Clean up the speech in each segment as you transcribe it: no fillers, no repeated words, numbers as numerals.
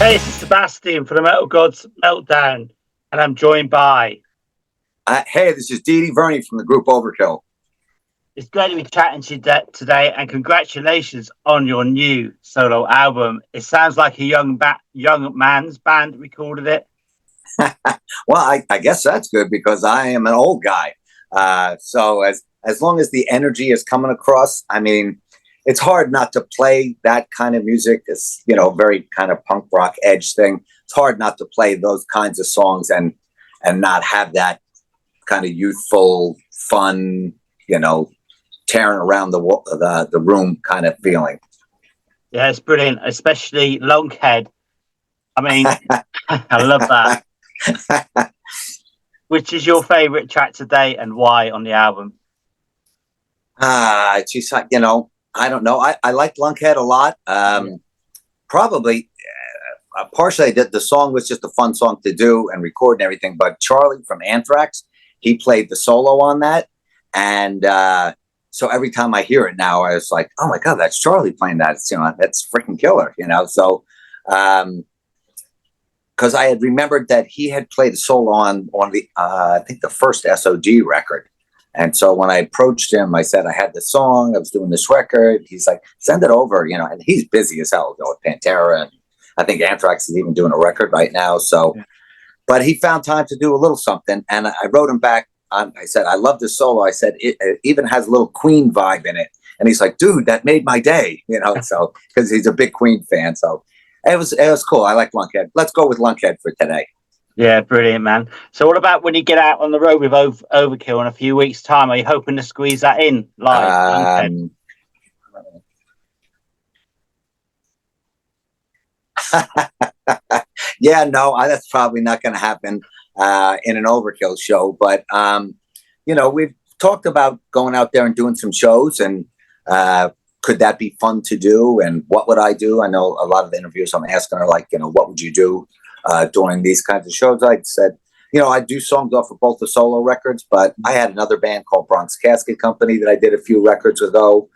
Hey, this is Sebastian from the Metal Gods Meltdown, and I'm joined by... Hey, this is Verni from the group Overkill. It's great to be chatting to you today, and congratulations on your new solo album. It sounds like a young man's band recorded it. Well, I guess that's good because I am an old guy. So as long as the energy is coming across, I mean, it's hard not to play that kind of music. It's, very kind of punk rock edge thing. It's hard not to play those kinds of songs and not have that kind of youthful, fun, tearing around the room kind of feeling. Yeah, it's brilliant, especially Lunkhead. I mean, I love that. Which is your favorite track today and why on the album? Geez, I don't know. I liked Lunkhead a lot. Probably, partially, the song was just a fun song to do and record and everything. But Charlie from Anthrax, he played the solo on that. And so every time I hear it now, I was like, oh my God, that's Charlie playing that. It's, that's freaking killer, So, because I had remembered that he had played a solo on the, I think the first SOG record. And so when I approached him, I said, I had the song, I was doing this record. He's like, send it over, and he's busy as hell, with Pantera. And I think Anthrax is even doing a record right now. So, but he found time to do a little something. And I wrote him back. I said, I love this solo. I said, it even has a little Queen vibe in it. And he's like, dude, that made my day, so, because he's a big Queen fan. So it was cool. I like Lunkhead. Let's go with Lunkhead for today. Yeah, brilliant, man. So what about when you get out on the road with Overkill in a few weeks' time? Are you hoping to squeeze that in live? Yeah, no, that's probably not going to happen in an Overkill show. But, we've talked about going out there and doing some shows, and could that be fun to do? And what would I do? I know a lot of the interviews I'm asking are like, what would you do during these kinds of shows? I said, I do songs off of both the solo records, but I had another band called Bronx Casket Company that I did a few records ago.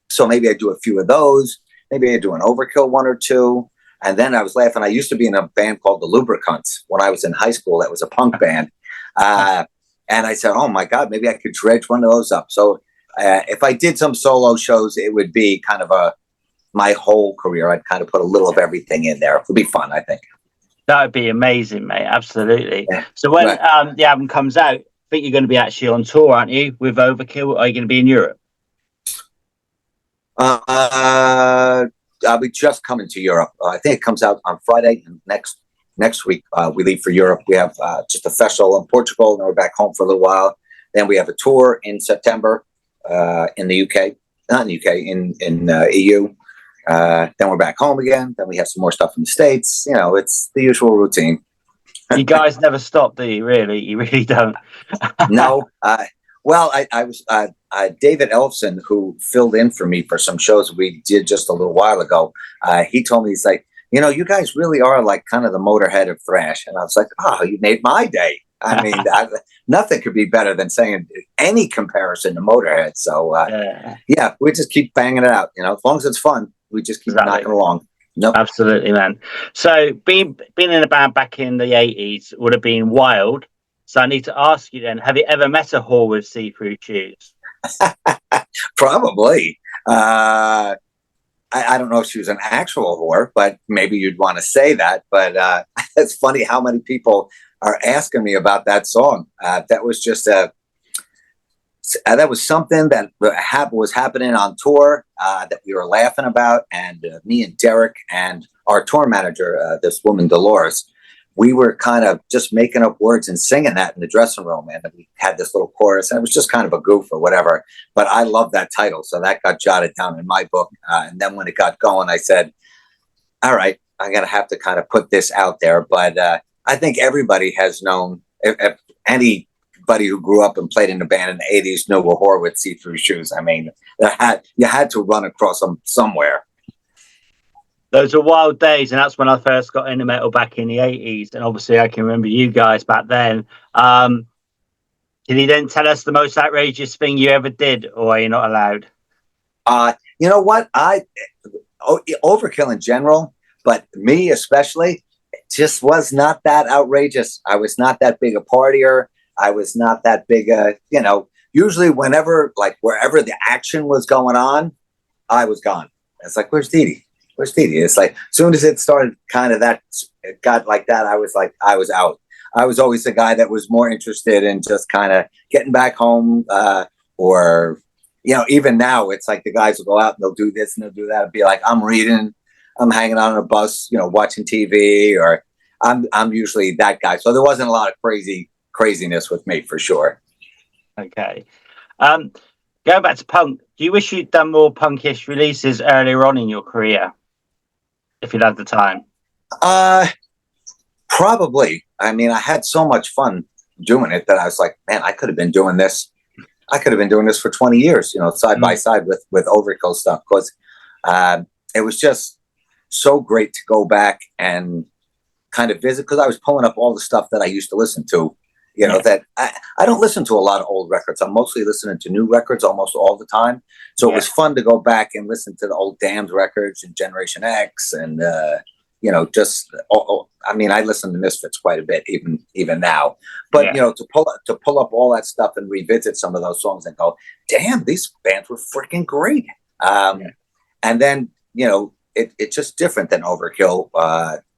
So maybe I do a few of those. Maybe I do an Overkill one or two. And then I was laughing. I used to be in a band called the Lubricants when I was in high school. That was a punk band. And I said, oh my God, maybe I could dredge one of those up. So if I did some solo shows, it would be kind of my whole career. I'd kind of put a little of everything in there. It would be fun, I think. That would be amazing, mate. Absolutely. Yeah. So when the album comes out, I think you're going to be actually on tour, aren't you, with Overkill? Are you going to be in Europe? I'll be just coming to Europe. I think it comes out on Friday. And next week, we leave for Europe. We have just a festival in Portugal, and then we're back home for a little while. Then we have a tour in September in the UK. Not in the UK, in EU. Then we're back home again. Then we have some more stuff in the States. It's the usual routine. You guys never stop, do you? Really? You really don't? No. Well, I was David Elfson, who filled in for me for some shows we did just a little while ago. He told me, he's like, you guys really are like kind of the Motorhead of thrash. And I was like, oh, you made my day. I mean, nothing could be better than saying any comparison to Motorhead. So, yeah, we just keep banging it out. As long as it's fun, we just keep knocking along. Nope. Absolutely, man. So being in a band back in the 80s would have been wild. So I need to ask you then, have you ever met a whore with see-through shoes? Probably. I don't know if she was an actual whore, but maybe you'd want to say that. But it's funny how many people are asking me about that song. That was just that was something that was happening on tour that we were laughing about. And me and Derek and our tour manager, this woman, Dolores, we were kind of just making up words and singing that in the dressing room. And we had this little chorus, and it was just kind of a goof or whatever. But I love that title. So that got jotted down in my book. And then when it got going, I said, all right, I'm going to have to kind of put this out there. But I think everybody has known, if anybody who grew up and played in a band in the 80s knew a whore with see-through shoes. I mean, you had to run across them somewhere. Those are wild days, and that's when I first got into metal back in the 80s. And obviously, I can remember you guys back then. Can you then tell us the most outrageous thing you ever did, or are you not allowed? You know what? Overkill in general, But me especially, just was not that outrageous. I was not that big a partier. I was not that big a, usually whenever, like wherever the action was going on, I was gone. It's like, where's Dee Dee? Where's Dee Dee? It's like, as soon as it started kind of that, it got like that, I was out. I was always the guy that was more interested in just kind of getting back home, or, even now it's like the guys will go out and they'll do this and they'll do that and be like, I'm reading, I'm hanging on a bus, watching TV, or I'm usually that guy. So there wasn't a lot of craziness with me for sure. Okay. Going back to punk, do you wish you'd done more punkish releases earlier on in your career, if you'd had the time? Probably. I mean, I had so much fun doing it that I was like, man, I could have been doing this. I could have been doing this for 20 years, side by side with Overkill stuff, because it was just so great to go back and kind of visit, because I was pulling up all the stuff that I used to listen to, that I don't listen to a lot of old records. I'm mostly listening to new records almost all the time. So it was fun to go back and listen to the old Damned records and Generation X and, I listen to Misfits quite a bit, even now. But to pull up all that stuff and revisit some of those songs and go, damn, these bands were freaking great. And then it's just different than Overkill,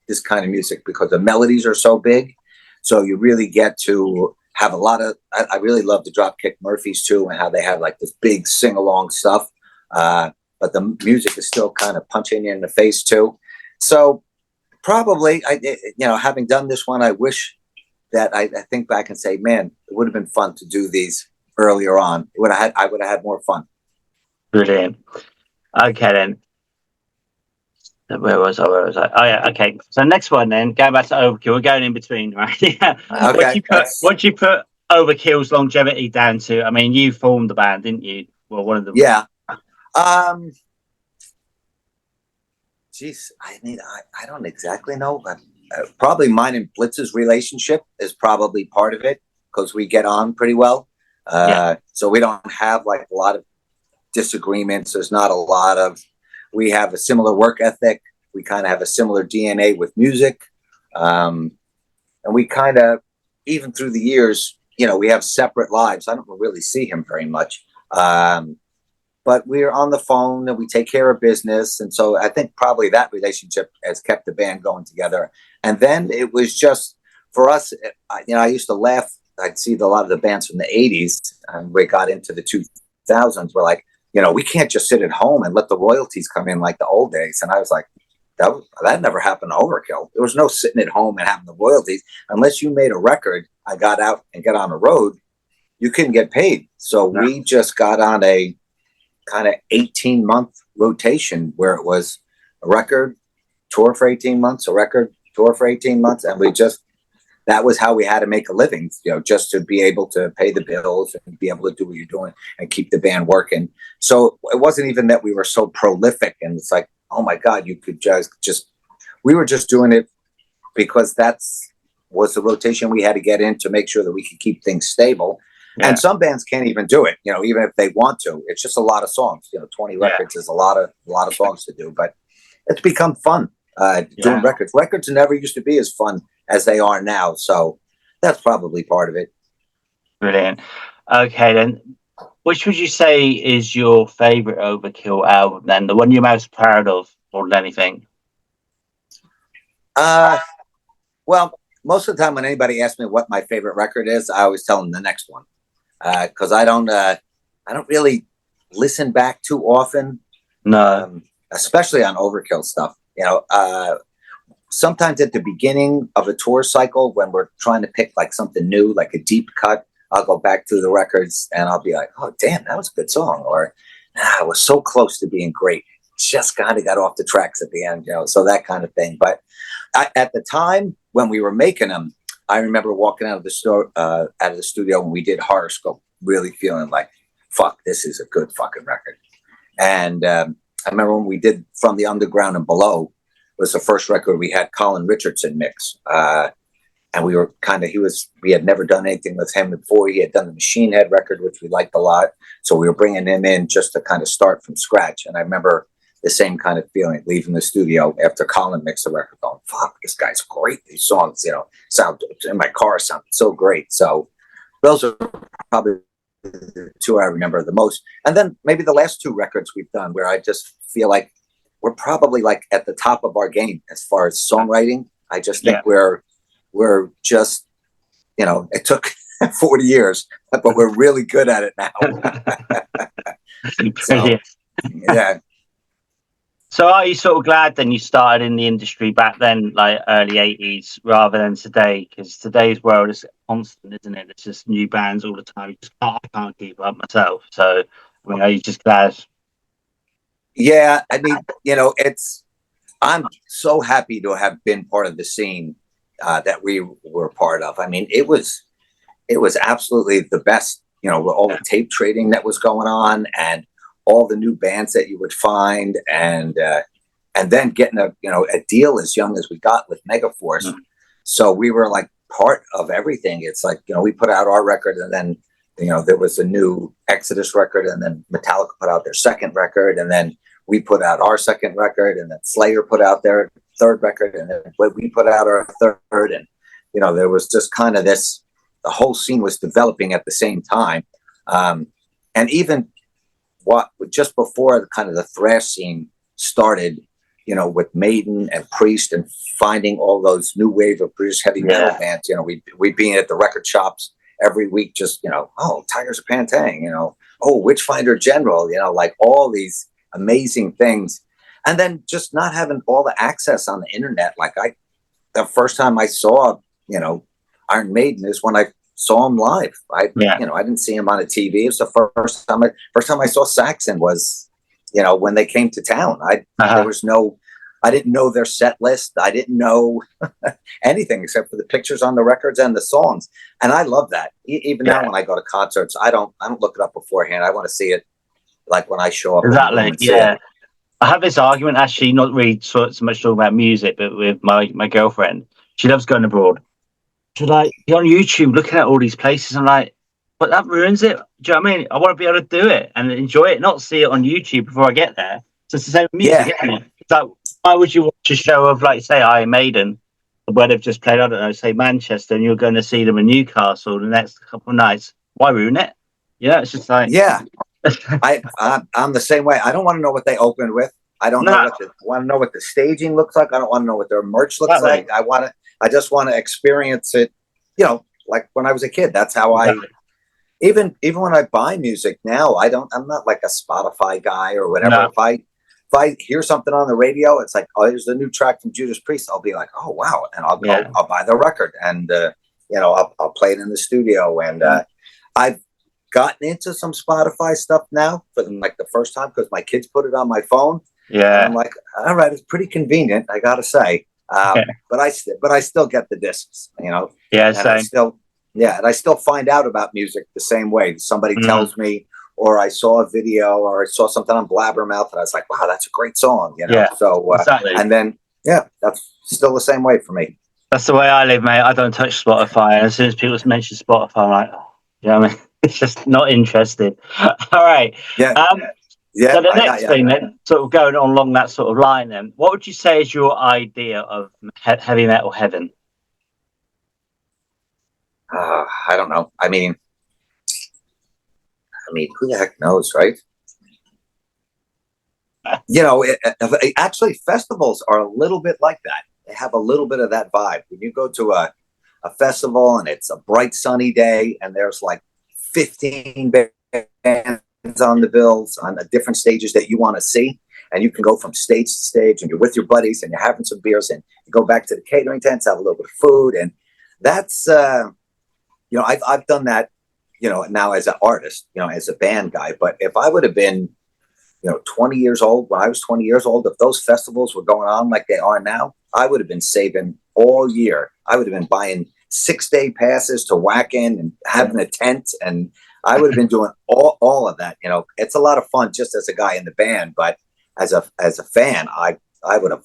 this kind of music, because the melodies are so big. So you really get to have a lot of. I really love the Dropkick Murphys too, and how they have like this big sing along stuff. But the music is still kind of punching you in the face too. So probably, having done this one, I wish that I think back and say, man, it would have been fun to do these earlier on. I would have had more fun. Brilliant. Okay then. Where was I? Oh yeah, okay. So next one then, going back to Overkill, we're going in between, right? Yeah. Okay. What do you put Overkill's longevity down to? I mean, you formed the band, didn't you? Well, one of them. Yeah. Geez, I don't exactly know, but probably mine and Blitz's relationship is probably part of it, because we get on pretty well. So we don't have like a lot of disagreements. There's not a lot of. We have a similar work ethic. We kind of have a similar DNA with music. And we kind of, even through the years, we have separate lives. I don't really see him very much. But we're on the phone and we take care of business. And so I think probably that relationship has kept the band going together. And then it was just, for us, I used to laugh. I'd see a lot of the bands from the 80s, and we got into the 2000s. We're like, we can't just sit at home and let the royalties come in like the old days. And I was like, that never happened to Overkill. There was no sitting at home and having the royalties. Unless you made a record, I got out and get on the road, you couldn't get paid. So we just got on a kind of 18-month rotation where it was a record, tour for 18 months, a record, tour for 18 months. And that was how we had to make a living, just to be able to pay the bills and be able to do what you're doing and keep the band working. So it wasn't even that we were so prolific, and it's like, oh my God, you could we were just doing it because was the rotation we had to get in to make sure that we could keep things stable. Yeah. And some bands can't even do it, even if they want to. It's just a lot of songs. 20 records is a lot of songs to do, but it's become fun doing records. Records never used to be as fun as they are now. So that's probably part of it. Brilliant. Okay, then. Which would you say is your favorite Overkill album then? The one you're most proud of more than anything? Well, most of the time when anybody asks me what my favorite record is, I always tell them the next one. Because I don't really listen back too often. No. Especially on Overkill stuff. Sometimes at the beginning of a tour cycle, when we're trying to pick like something new, like a deep cut, I'll go back through the records and I'll be like, oh, damn, that was a good song. Or, it was so close to being great. Just kind of got off the tracks at the end, so that kind of thing. But at the time when we were making them, I remember walking out of the studio when we did Horoscope, really feeling like, fuck, this is a good fucking record. And I remember when we did From the Underground and Below, was the first record we had Colin Richardson mix. And we were we had never done anything with him before. He had done the Machine Head record, which we liked a lot. So we were bringing him in just to kind of start from scratch. And I remember the same kind of feeling, leaving the studio after Colin mixed the record, going, fuck, this guy's great. These songs, sound in my car sound so great. So those are probably the two I remember the most. And then maybe the last two records we've done where I just feel like we're probably like at the top of our game as far as songwriting. I just think we're just, it took 40 years, but we're really good at it now. So, yeah. So are you sort of glad then you started in the industry back then, like early 80s, rather than today? Because today's world is constant, isn't it? It's just new bands all the time. I can't keep up myself. So, are you just glad? Yeah, I mean, I'm so happy to have been part of the scene that we were part of. I mean, it was absolutely the best, with all the tape trading that was going on and all the new bands that you would find, and then getting a deal as young as we got with Megaforce. Mm-hmm. So we were like part of everything. It's like, we put out our record, and then, there was a new Exodus record, and then Metallica put out their second record, and then we put out our second record, and then Slayer put out their third record, and then we put out our third. And, there was just kind of the whole scene was developing at the same time. And even just before kind of the thrash scene started, with Maiden and Priest and finding all those new wave of British heavy metal bands, we'd be at the record shops every week, just, Tigers of Pantang, Witchfinder General, like all these amazing things. And then just not having all the access on the internet. Like the first time I saw, Iron Maiden is when I saw him live. I didn't see him on a TV. It was the first time I saw Saxon was, when they came to town. I didn't know their set list. I didn't know anything except for the pictures on the records and the songs. And I love that. Even now when I go to concerts, I don't look it up beforehand. I want to see it like when I show up. Exactly. Yeah. I have this argument, actually, not really so much talking about music, but with my girlfriend. She loves going abroad. She's like, you're on YouTube looking at all these places. I'm like, but that ruins it. Do you know what I mean? I want to be able to do it and enjoy it, not see it on YouTube before I get there. So it's the same with music, isn't it? It's like, why would you watch a show of, like, say, Iron Maiden, where they've just played, I don't know, say Manchester, and you're going to see them in Newcastle the next couple of nights? Why ruin it? It's just like... Yeah. I'm the same way. I don't want to know what they opened with. I don't want to know what the staging looks like. I don't want to know what their merch looks like. I just want to experience it, like when I was a kid. That's how even when I buy music now, I'm not like a Spotify guy or whatever. No. If I hear something on the radio, it's like, oh, here's the new track from Judas Priest. I'll be like, oh wow, and I'll buy the record, and I'll play it in the studio. And I've gotten into some Spotify stuff now for like the first time because my kids put it on my phone. Yeah, and I'm like, all right, it's pretty convenient, I gotta say. But I still get the discs, Yeah, same. And I still find out about music the same way. Somebody tells me, or I saw a video, or I saw something on Blabbermouth, and I was like, wow, that's a great song, Yeah. So exactly. And then that's still the same way for me. That's the way I live, mate. I don't touch Spotify. And as soon as people mention Spotify, I'm like, you know what I mean? It's just not interested. All right. Yeah. So the next thing, then, sort of going on along that sort of line, then, what would you say is your idea of heavy metal heaven? I don't know. I mean, who the heck knows, right? Actually, festivals are a little bit like that. They have a little bit of that vibe. When you go to a festival and it's a bright sunny day and there's like 15 bands on the bills on the different stages that you want to see, and you can go from stage to stage, and you're with your buddies and you're having some beers, and you go back to the catering tents, have a little bit of food, and that's I've done that now as an artist, as a band guy. But if I would have been 20 years old, when I was 20 years old, if those festivals were going on like they are now, I would have been saving all year. I would have been buying 6-day passes to Wacken and having a tent, and I would have been doing all of that. It's a lot of fun just as a guy in the band, but as a fan, I would have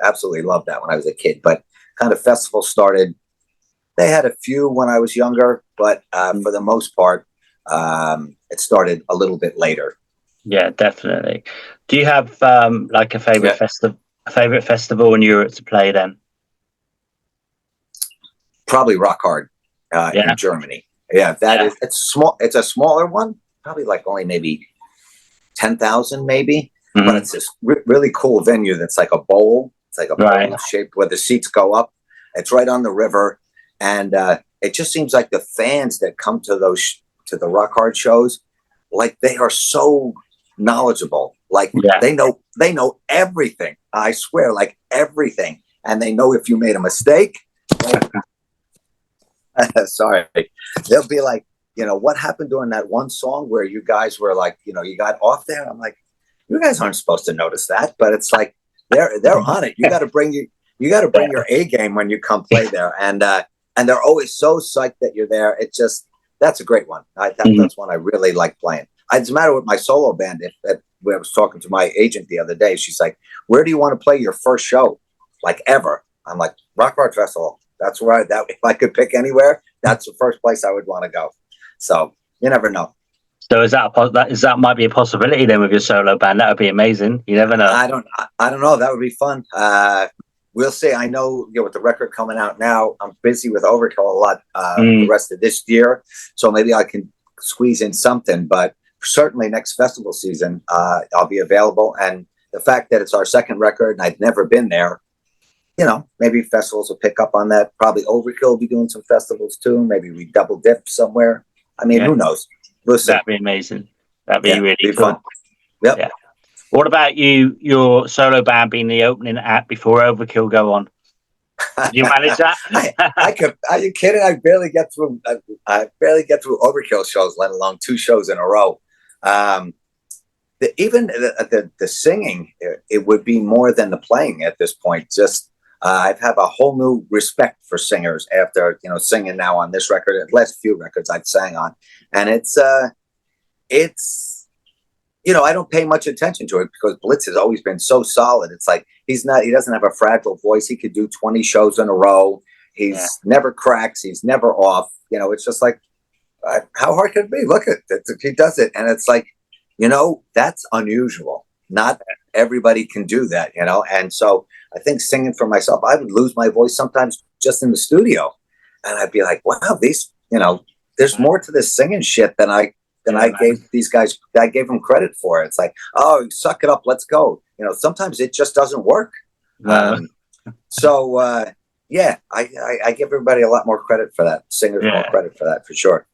absolutely loved that when I was a kid. But kind of festivals started, they had a few when I was younger, but for the most part, it started a little bit later. Yeah, definitely. Do you have like a favorite festival in Europe to play then? Probably Rock Hard Yeah. in Germany. Yeah, that is. It's small. It's a smaller one, probably like only maybe 10,000, maybe. But it's this really cool venue that's like a bowl. It's like a bowl shaped where the seats go up. It's right on the river, and it just seems like the fans that come to the Rock Hard shows, like they are so knowledgeable. Like they know everything. I swear, like everything, and they know if you made a mistake. Sorry, they'll be like, what happened during that one song where you guys were like, you got off there. I'm like, you guys aren't supposed to notice that, but it's like they're on it. You got to bring your A game when you come play there, and they're always so psyched that you're there. It just that's a great one. That's one I really like playing. It's a matter with my solo band. When I was talking to my agent the other day, she's like, "Where do you want to play your first show, like ever?" I'm like, Rock Hard Festival. That's where if I could pick anywhere, that's the first place I would want to go. So you never know. So that might be a possibility then with your solo band? That would be amazing. You never know. I don't know. That would be fun. We'll see. I know, with the record coming out now, I'm busy with Overkill a lot the rest of this year, so maybe I can squeeze in something. But certainly next festival season, I'll be available. And the fact that it's our second record and I've never been there, maybe festivals will pick up on that. Probably Overkill will be doing some festivals too. Maybe we double dip somewhere. I mean, who knows? We'll see. That'd be amazing. That'd be really cool. Fun. Yep. Yeah. What about your solo band being the opening act before Overkill go on? Did you manage that? Are you kidding? I barely get through Overkill shows, let alone 2 shows in a row. Even the singing, it would be more than the playing at this point. Just I have a whole new respect for singers after singing now on this record. The last few records I've sang on, and it's I don't pay much attention to it because Blitz has always been so solid. It's like he doesn't have a fragile voice. He could do 20 shows in a row. He's never cracks. He's never off. It's just like, how hard can it be? Look at it. He does it. And it's like, that's unusual. Not everybody can do that, And so I think singing for myself, I would lose my voice sometimes just in the studio. And I'd be like, wow, there's more to this singing shit than I gave these guys. I gave them credit for it. It's like, oh, suck it up, let's go. Sometimes it just doesn't work. I give everybody a lot more credit for that. Singers more credit for that for sure.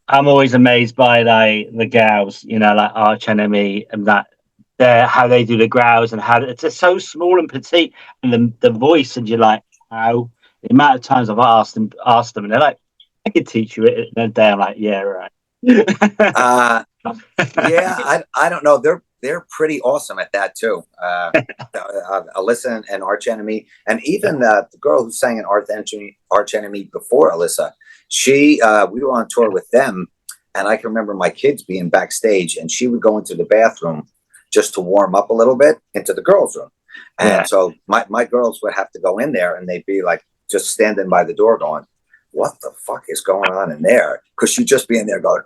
I'm always amazed by the gals, like Arch Enemy and that. How they do the growls and how it's just so small and petite, and the voice, and you're like, how the amount of times I've asked them, and they're like, I could teach you it. And then I'm like, yeah, right. I don't know. They're pretty awesome at that too. Alyssa and Arch Enemy, and even the girl who sang in Arch Enemy before Alyssa, we were on tour with them, and I can remember my kids being backstage, and she would go into the bathroom just to warm up a little bit into the girls' room, and so my girls would have to go in there, and they'd be like just standing by the door going, what the fuck is going on in there? Because she'd just be in there going,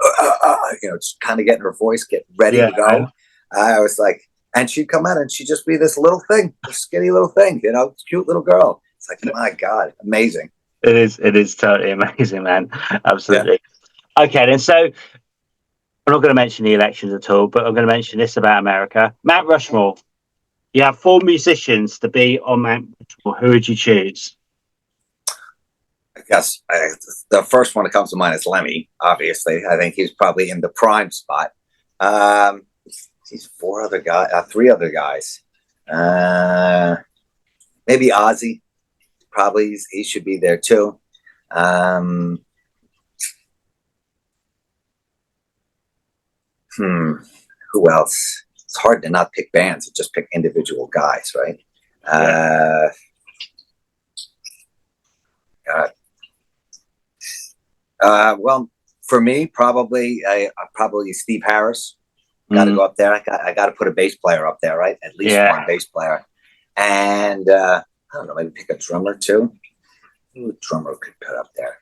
just kind of getting her voice, get ready to go. I was like, and she'd come out and she'd just be this little thing, this skinny little thing, cute little girl. It's like, my God, amazing. It is totally amazing, man. Absolutely. Yeah. Okay, then. So I'm not going to mention the elections at all, but I'm going to mention this about America. Mount Rushmore. You have 4 musicians to be on Mount Rushmore. Who would you choose? I guess the first one that comes to mind is Lemmy, obviously. I think he's probably in the prime spot. He's 3 other guys. Maybe Ozzy. Probably he should be there too. Who else? It's hard to not pick bands and just pick individual guys, right? Well, for me, probably Steve Harris. Got to go up there. I got to put a bass player up there, right? At least one bass player, and I don't know, maybe pick a drummer too. Who drummer could put up there?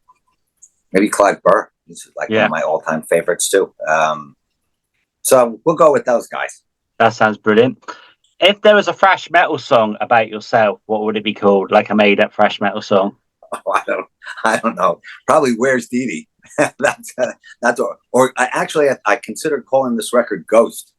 Maybe Clive Burr. He's like one of my all-time favorites too. So we'll go with those guys. That sounds brilliant. If there was a thrash metal song about yourself, what would it be called? Like a made-up thrash metal song? Oh, I don't know. Probably Where's Dee Dee? That's or I considered calling this record Ghost,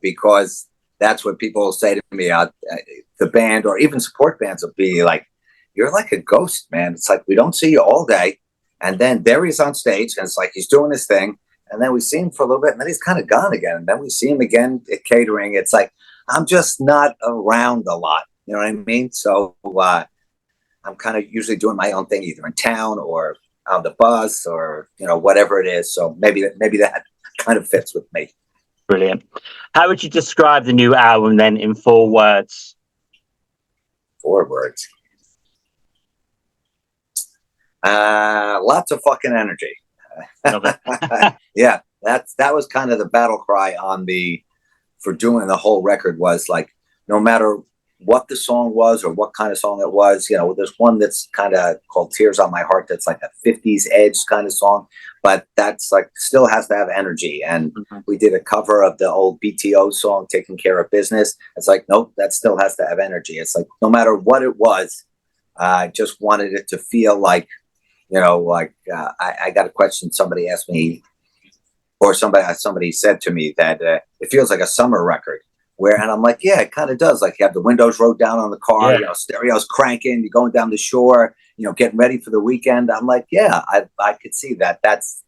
because that's what people say to me. The band or even support bands will be like, "You're like a ghost, man." It's like we don't see you all day, and then there he's on stage, and it's like he's doing his thing, and then we see him for a little bit, and then he's kind of gone again, and then we see him again at catering. It's like I'm just not around a lot. You know what I mean? So I'm kind of usually doing my own thing, either in town or on the bus or, whatever it is. So maybe that kind of fits with me. Brilliant. How would you describe the new album then in 4 words? 4 words. Lots of fucking energy. Yeah, that was kind of the battle cry for doing the whole record, was like, no matter what the song was or what kind of song it was, there's one that's kind of called Tears on My Heart, that's like a 50s edge kind of song, but that's like still has to have energy. And we did a cover of the old BTO song Taking Care of Business. It's like, nope, that still has to have energy. It's like no matter what it was, I just wanted it to feel like, I got a question somebody asked me, or somebody said to me that it feels like a summer record. And I'm like, yeah, it kind of does. Like you have the windows rolled down on the car, stereo's cranking, you're going down the shore, getting ready for the weekend. I'm like, yeah, I could see that. That's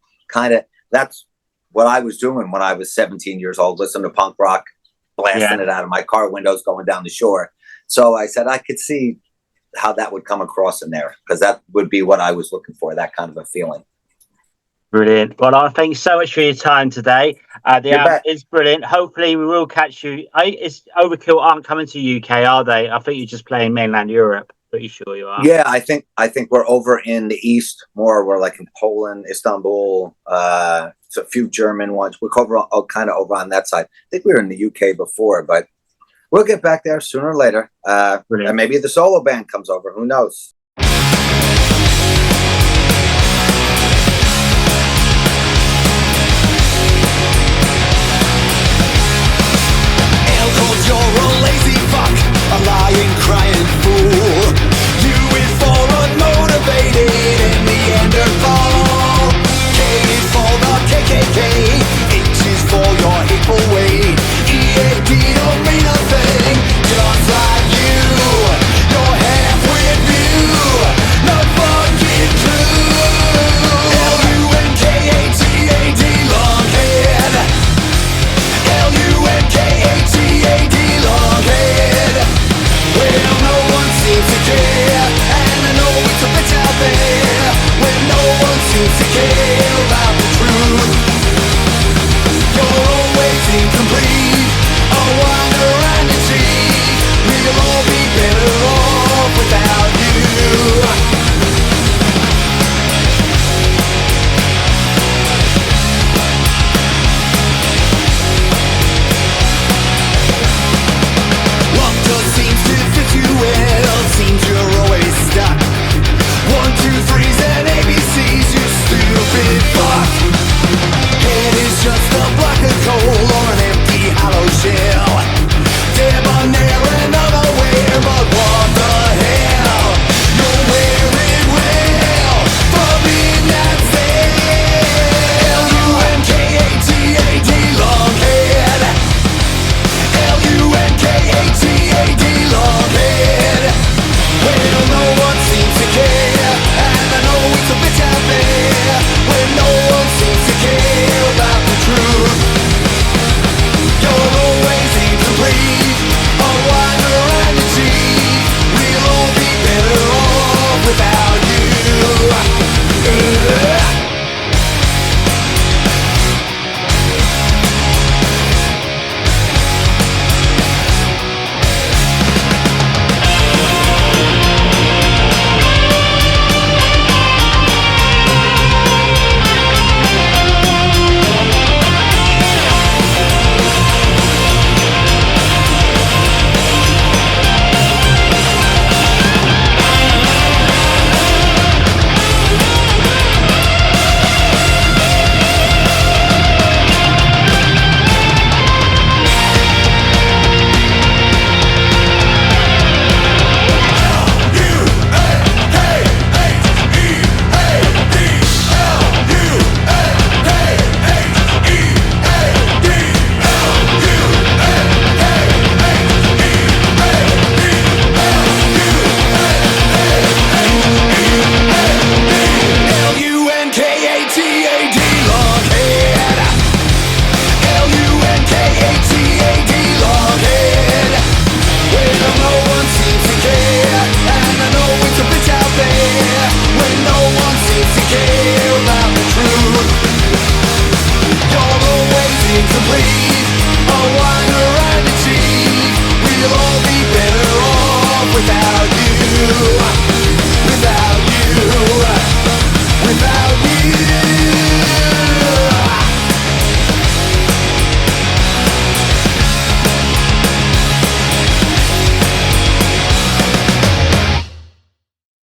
what I was doing when I was 17 years old, listening to punk rock, blasting it out of my car windows, going down the shore. So I said, I could see how that would come across in there, because that would be what I was looking for, that kind of a feeling. Brilliant. Well, I thank you so much for your time today. The album is brilliant. Hopefully we will catch you. Overkill aren't coming to UK, are they? I think you're just playing mainland Europe. Pretty sure you are. Yeah, I think we're over in the east more. We're like in Poland, Istanbul, it's a few German ones. We're kind of over on that side. I think we were in the UK before, but we'll get back there sooner or later. And maybe the solo band comes over. Who knows?